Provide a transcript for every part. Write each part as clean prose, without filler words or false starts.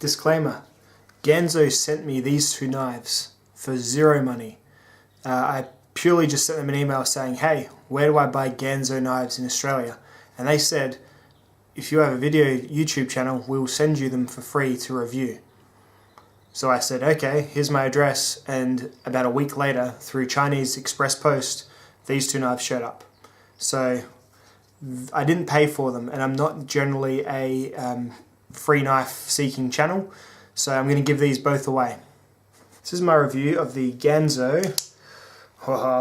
Disclaimer, Ganzo sent me these two knives for zero money. I purely just sent them an email saying, hey, where do I buy Ganzo knives in Australia? And they said, if you have a video YouTube channel, we'll send you them for free to review. So I said, okay, here's my address, and about a week later, through Chinese Express Post, these two knives showed up. So I didn't pay for them, and I'm not generally a free knife seeking channel, so I'm going to give these both away. This is my review of the Ganzo,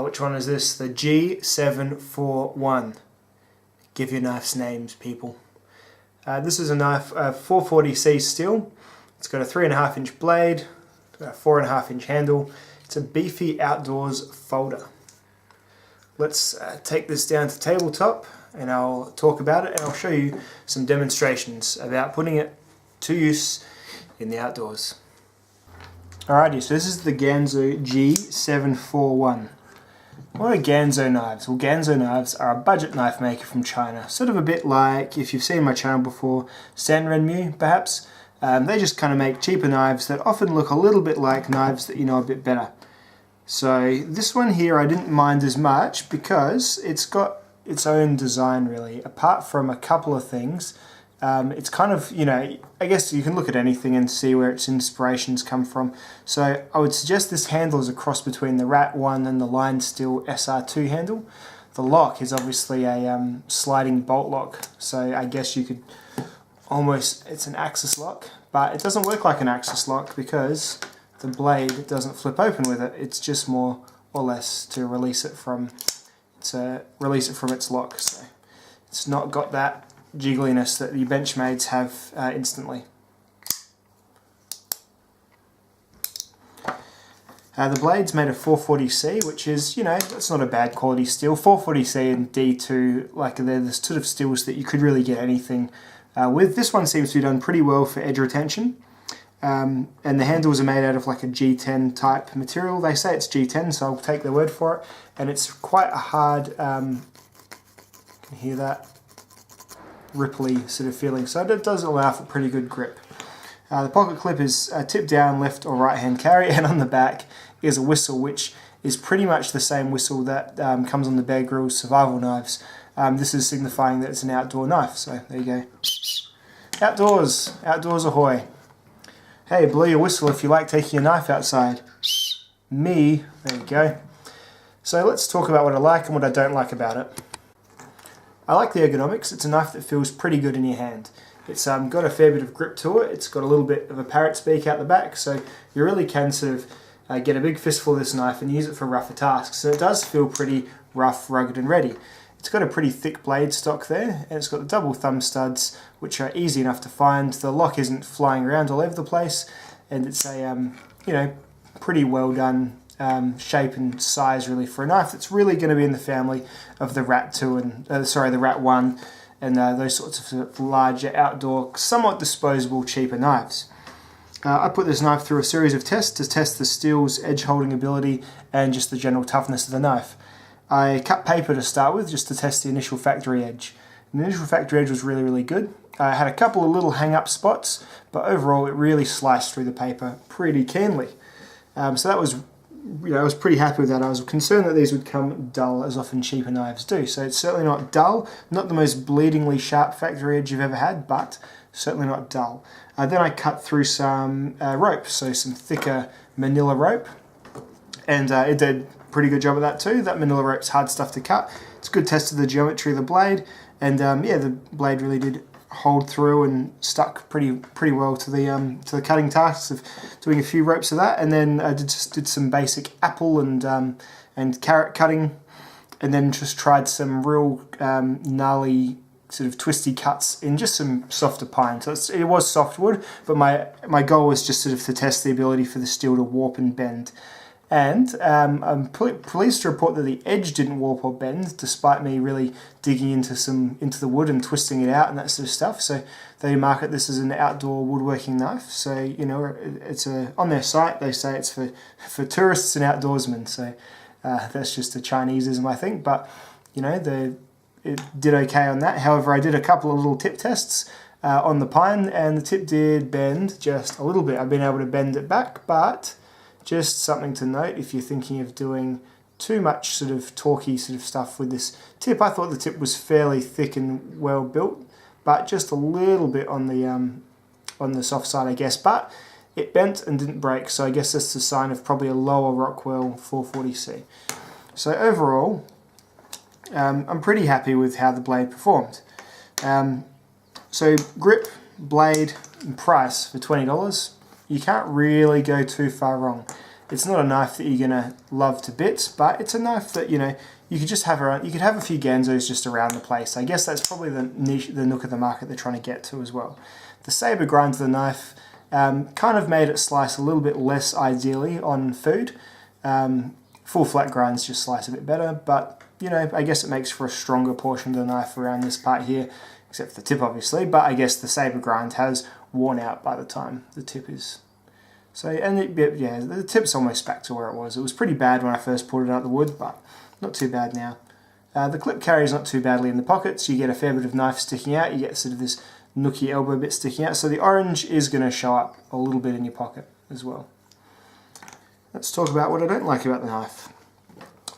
which one is this? The G741. Give your knives names, people. This is a knife, 440C steel. It's got a 3.5 inch blade, a 4.5 inch handle. It's a beefy outdoors folder. Let's take this down to tabletop and I'll talk about it, and I'll show you some demonstrations about putting it to use in the outdoors. Alrighty, so this is the Ganzo G741. What are Ganzo knives? Well, Ganzo knives are a budget knife maker from China. Sort of a bit like, if you've seen my channel before, Sanrenmu perhaps. They just kind of make cheaper knives that often look a little bit like knives that you know a bit better. So this one here I didn't mind as much because it's got its own design really. Apart from a couple of things, it's kind of, you know, I guess you can look at anything and see where its inspirations come from. So I would suggest this handle is a cross between the Rat 1 and the Line Steel SR2 handle. The lock is obviously a sliding bolt lock, so I guess you could almost, it's an axis lock, but it doesn't work like an axis lock because the blade doesn't flip open with it. It's just more or less to release it from its lock. So it's not got that jiggliness that the Benchmades have instantly. The blade's made of 440C, which is, you know, that's not a bad quality steel. 440C and D2, like they're the sort of steels that you could really get anything with. This one seems to be done pretty well for edge retention. And the handles are made out of like a G10 type material. They say it's G10, so I'll take their word for it. And it's quite a hard, you can hear that ripply sort of feeling. So it does allow for pretty good grip. The pocket clip is tip down, left or right hand carry, and on the back is a whistle, which is pretty much the same whistle that comes on the Bear Grylls survival knives. This is signifying that it's an outdoor knife, so there you go. Outdoors ahoy. Hey, blow your whistle if you like taking your knife outside. Me, there you go. So let's talk about what I like and what I don't like about it. I like the ergonomics. It's a knife that feels pretty good in your hand. It's got a fair bit of grip to it. It's got a little bit of a parrot's beak out the back, so you really can sort of get a big fistful of this knife and use it for rougher tasks. So it does feel pretty rough, rugged and ready. It's got a pretty thick blade stock there, and it's got the double thumb studs, which are easy enough to find. The lock isn't flying around all over the place, and it's a you know, pretty well done shape and size really for a knife that's really going to be in the family of the Rat 2 and the Rat 1 and those sorts of larger outdoor, somewhat disposable, cheaper knives. I put this knife through a series of tests to test the steel's edge holding ability and just the general toughness of the knife. I cut paper to start with just to test the initial factory edge. The initial factory edge was really, really good. I had a couple of little hang-up spots, but overall it really sliced through the paper pretty keenly. So that was, you know, I was pretty happy with that. I was concerned that these would come dull, as often cheaper knives do. So it's certainly not dull, not the most bleedingly sharp factory edge you've ever had, but certainly not dull. Then I cut through some rope, so some thicker manila rope, and it did a pretty good job of that too. That manila rope's hard stuff to cut. It's a good test of the geometry of the blade, and yeah, the blade really did hold through and stuck pretty well to the cutting tasks of doing a few ropes of that. And then I just did some basic apple and carrot cutting, and then just tried some real gnarly sort of twisty cuts in just some softer pine. So it was softwood, but my goal was just sort of to test the ability for the steel to warp and bend. And I'm pleased to report that the edge didn't warp or bend, despite me really digging into the wood and twisting it out and that sort of stuff. So they market this as an outdoor woodworking knife. So, you know, it's on their site they say it's for tourists and outdoorsmen. So that's just a Chineseism, I think. But you know, it did okay on that. However, I did a couple of little tip tests. on the pine, and the tip did bend just a little bit. I've been able to bend it back, but just something to note if you're thinking of doing too much sort of torquey sort of stuff with this tip. I thought the tip was fairly thick and well built, but just a little bit on the soft side, I guess. But it bent and didn't break, so I guess that's a sign of probably a lower Rockwell 440C. So overall, I'm pretty happy with how the blade performed. So grip, blade, and price for $20, you can't really go too far wrong. It's not a knife that you're gonna love to bits, but it's a knife that, you know, you could just have around. You could have a few Ganzos just around the place. I guess that's probably the niche, the nook of the market they're trying to get to as well. The saber grind of the knife kind of made it slice a little bit less ideally on food. Full flat grinds just slice a bit better, but you know, I guess it makes for a stronger portion of the knife around this part here, except for the tip obviously, but I guess the saber grind has worn out by the time the tip is. So, and yeah, the tip's almost back to where it was. It was pretty bad when I first pulled it out of the wood, but not too bad now. The clip carries not too badly in the pockets. You get a fair bit of knife sticking out. You get sort of this nooky elbow bit sticking out. So the orange is going to show up a little bit in your pocket as well. Let's talk about what I don't like about the knife.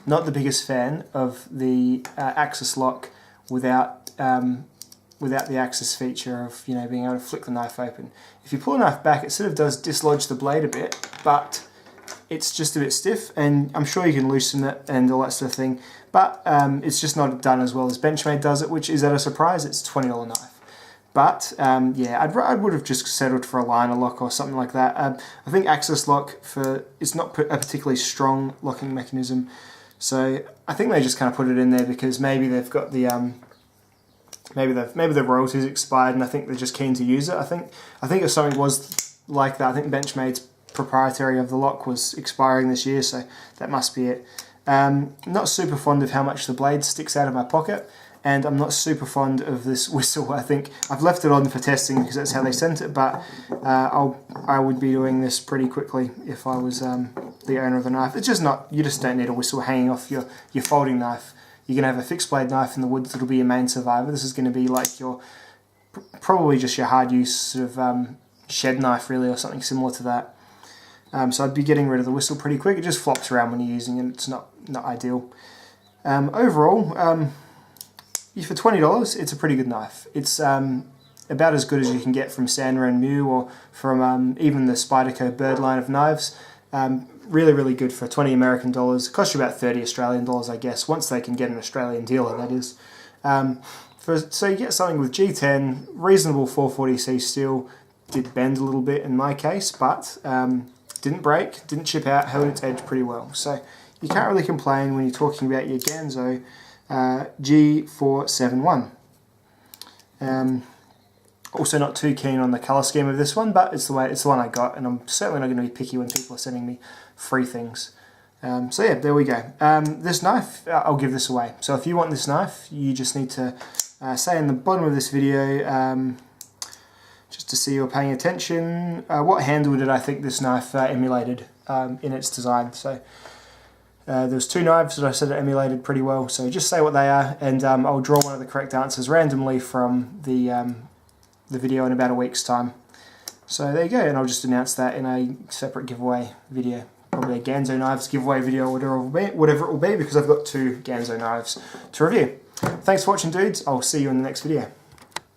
Not the biggest fan of the axis lock without the axis feature of, you know, being able to flick the knife open. If you pull a knife back, it sort of does dislodge the blade a bit, but it's just a bit stiff, and I'm sure you can loosen it and all that sort of thing, but it's just not done as well as Benchmade does it, which is at a surprise. It's a $20 knife. But yeah, I would have just settled for a liner lock or something like that. I think axis lock it's not a particularly strong locking mechanism, so I think they just kind of put it in there because maybe they've got the maybe the royalties expired, and I think they're just keen to use it. I think if something was like that, I think Benchmade's proprietary of the lock was expiring this year, so that must be it. Not super fond of how much the blade sticks out of my pocket, and I'm not super fond of this whistle. I think I've left it on for testing because that's how they sent it, but I would be doing this pretty quickly if I was the owner of the knife. It's just not, you just don't need a whistle hanging off your folding knife. You're going to have a fixed blade knife in the woods that'll be your main survivor. This is going to be like your, probably just your hard use sort of shed knife really, or something similar to that. So I'd be getting rid of the whistle pretty quick. It just flops around when you're using it. It's not ideal. Overall, for $20, it's a pretty good knife. It's about as good as you can get from Sandra and Mew, or from even the Spyderco Bird line of knives. Really, really good for 20 American dollars. It costs you about 30 Australian dollars, I guess, once they can get an Australian dealer, that is. So you get something with G10, reasonable 440C steel, did bend a little bit in my case, but didn't break, didn't chip out, held its edge pretty well. So you can't really complain when you're talking about your Ganzo G741. Also not too keen on the colour scheme of this one, but it's the one I got, and I'm certainly not going to be picky when people are sending me free things. So yeah, there we go. This knife, I'll give this away. So if you want this knife, you just need to say in the bottom of this video, just to see you're paying attention, what handle did I think this knife emulated in its design. So there's two knives that I said it emulated pretty well, so just say what they are, and I'll draw one of the correct answers randomly from the video in about a week's time. So there you go, and I'll just announce that in a separate giveaway video. Probably a Ganzo knives giveaway video, or whatever it will be, because I've got two Ganzo knives to review. Thanks for watching, dudes. I'll see you in the next video.